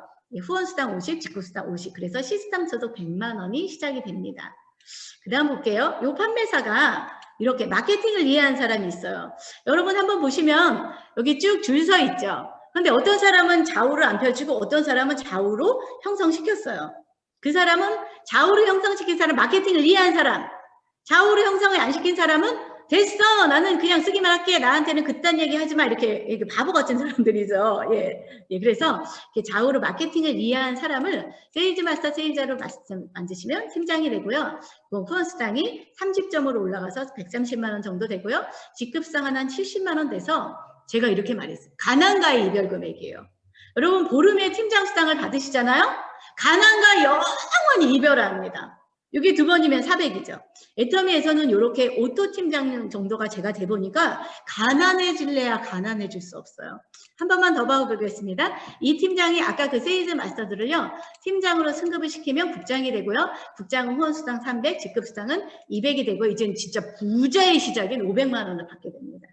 후원수당 50, 직급수당 50. 그래서 시스템 소득 100만 원이 시작이 됩니다. 그 다음 볼게요. 이 판매사가 이렇게 마케팅을 이해한 사람이 있어요. 여러분 한번 보시면 여기 쭉 줄 서 있죠. 근데 어떤 사람은 좌우를 안 펼치고 어떤 사람은 좌우로 형성시켰어요. 그 사람은 좌우로 형성시킨 사람, 마케팅을 이해한 사람. 좌우로 형성을 안 시킨 사람은 됐어. 나는 그냥 쓰기만 할게. 나한테는 그딴 얘기 하지 마. 이렇게 바보 같은 사람들이죠. 예. 예. 그래서 이렇게 좌우로 마케팅을 이해한 사람을 세일즈 마스터 세일자로 만드시면 팀장이 되고요. 후원수당이 30점으로 올라가서 130만 원 정도 되고요. 직급상은 한 70만 원 돼서 제가 이렇게 말했어요. 가난과의 이별 금액이에요. 여러분 보름에 팀장 수당을 받으시잖아요. 가난과 영원히 이별합니다. 여기 2번이면 400이죠. 애터미에서는 이렇게 오토 팀장 정도가 제가 돼 보니까 가난해질래야 가난해질 수 없어요. 한 번만 더 봐보겠습니다. 이 팀장이 아까 그 세일즈 마스터들을요. 팀장으로 승급을 시키면 국장이 되고요. 국장은 후원수당 300, 직급수당은 200이 되고 이제는 진짜 부자의 시작인 500만 원을 받게 됩니다.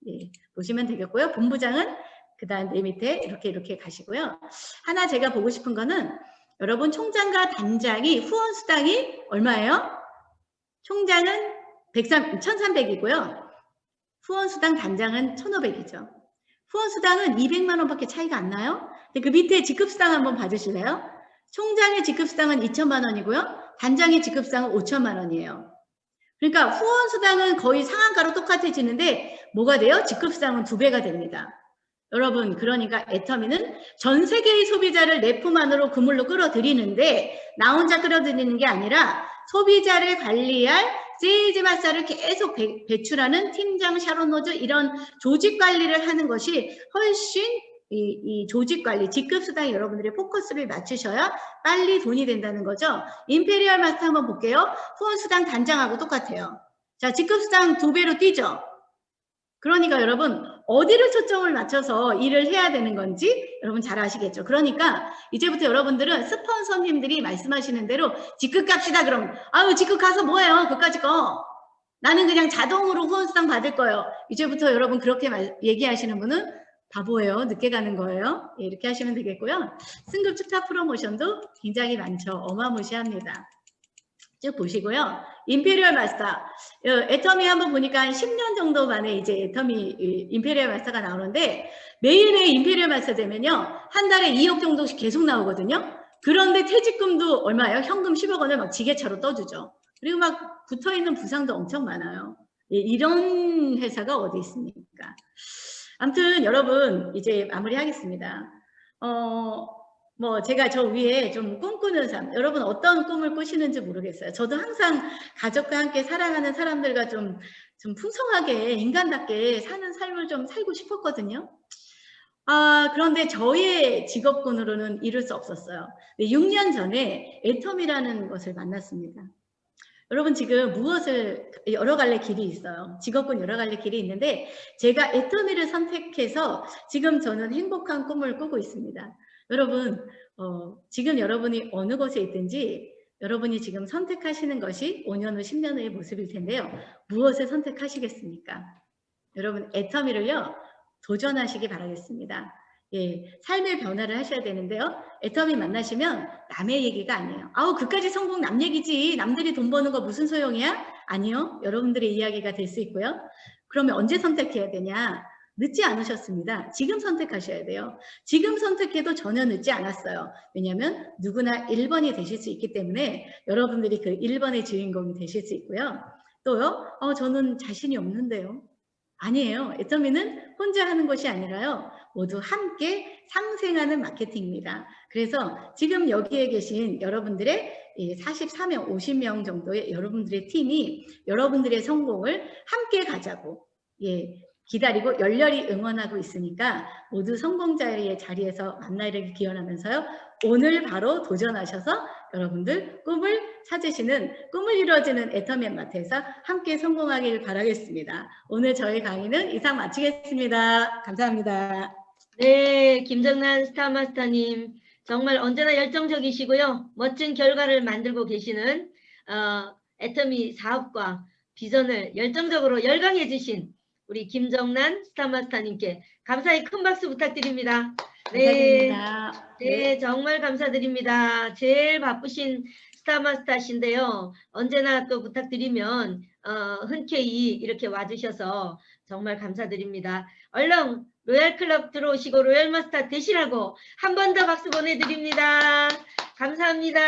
예, 보시면 되겠고요. 본부장은 그 다음 내 밑에 이렇게 가시고요. 하나 제가 보고 싶은 거는 여러분 총장과 단장이 후원수당이 얼마예요? 총장은 1300이고요. 후원수당 단장은 1500이죠. 후원수당은 200만 원밖에 차이가 안 나요. 근데 그 밑에 직급수당 한번 봐주실래요? 총장의 직급수당은 2천만 원이고요. 단장의 직급수당은 5천만 원이에요. 그러니까 후원수당은 거의 상한가로 똑같아지는데 뭐가 돼요? 직급수당은 2배가 됩니다. 여러분 그러니까 애터미는 전 세계의 소비자를 내 품 안으로 그물로 끌어들이는데 나 혼자 끌어들이는 게 아니라 소비자를 관리할 세일즈 마스터를 계속 배출하는 팀장, 샤론 노즈 이런 조직 관리를 하는 것이 훨씬 이 조직 관리, 직급 수당에 여러분들의 포커스를 맞추셔야 빨리 돈이 된다는 거죠. 임페리얼 마스터 한번 볼게요. 후원 수당 단장하고 똑같아요. 자, 직급 수당 2배로 뛰죠. 그러니까 여러분 어디를 초점을 맞춰서 일을 해야 되는 건지 여러분 잘 아시겠죠. 그러니까 이제부터 여러분들은 스폰서님들이 말씀하시는 대로 직급 갑시다. 그럼 아유 직급 가서 뭐해요? 그까짓 거. 나는 그냥 자동으로 후원수당 받을 거예요. 이제부터 여러분 그렇게 얘기하시는 분은 바보예요. 늦게 가는 거예요. 예, 이렇게 하시면 되겠고요. 승급 축하 프로모션도 굉장히 많죠. 어마무시합니다. 쭉 보시고요. 임페리얼 마스터. 애터미 한번 보니까 한 10년 정도 만에 이제 애터미 임페리얼 마스터가 나오는데 매일매일 임페리얼 마스터 되면요. 한 달에 2억 정도씩 계속 나오거든요. 그런데 퇴직금도 얼마예요? 현금 10억 원을 막 지게차로 떠주죠. 그리고 막 붙어있는 부상도 엄청 많아요. 예, 이런 회사가 어디 있습니까? 아무튼 여러분 이제 마무리하겠습니다. 뭐 제가 저 위에 좀 꿈꾸는 삶, 여러분 어떤 꿈을 꾸시는지 모르겠어요. 저도 항상 가족과 함께 사랑하는 사람들과 좀 풍성하게 인간답게 사는 삶을 좀 살고 싶었거든요. 그런데 저의 직업군으로는 이룰 수 없었어요. 6년 전에 애텀이라는 것을 만났습니다. 여러분 지금 무엇을 여러 갈래 길이 있어요. 직업군 여러 갈래 길이 있는데 제가 애터미를 선택해서 지금 저는 행복한 꿈을 꾸고 있습니다. 여러분 지금 여러분이 어느 곳에 있든지 여러분이 지금 선택하시는 것이 5년 후 10년 후의 모습일 텐데요. 무엇을 선택하시겠습니까? 여러분 애터미를요. 도전하시기 바라겠습니다. 예, 삶의 변화를 하셔야 되는데요. 애터미 만나시면 남의 얘기가 아니에요. 아우 그까지 성공 남 얘기지. 남들이 돈 버는 거 무슨 소용이야? 아니요. 여러분들의 이야기가 될 수 있고요. 그러면 언제 선택해야 되냐? 늦지 않으셨습니다. 지금 선택하셔야 돼요. 지금 선택해도 전혀 늦지 않았어요. 왜냐하면 누구나 1번이 되실 수 있기 때문에 여러분들이 그 1번의 주인공이 되실 수 있고요. 또요. 저는 자신이 없는데요. 아니에요. 애터미는 혼자 하는 것이 아니라요. 모두 함께 상생하는 마케팅입니다. 그래서 지금 여기에 계신 여러분들의 44명, 50명 정도의 여러분들의 팀이 여러분들의 성공을 함께 가자고 기다리고 열렬히 응원하고 있으니까 모두 성공자의 자리에서 만나기를 기원하면서요. 오늘 바로 도전하셔서 여러분들 꿈을 찾으시는 꿈을 이루어지는 애터미 마트에서 함께 성공하길 바라겠습니다. 오늘 저희 강의는 이상 마치겠습니다. 감사합니다. 네, 김정란 스타마스터님 정말 언제나 열정적이시고요. 멋진 결과를 만들고 계시는 애터미 사업과 비전을 열정적으로 열강해 주신 우리 김정란 스타마스터님께 감사의 큰 박수 부탁드립니다. 네, 감사드립니다. 네, 정말 감사드립니다. 제일 바쁘신 스타마스터신데요. 언제나 또 부탁드리면 흔쾌히 이렇게 와주셔서 정말 감사드립니다. 얼른 로얄클럽 들어오시고 로얄마스터 되시라고 한 번 더 박수 보내드립니다. 감사합니다.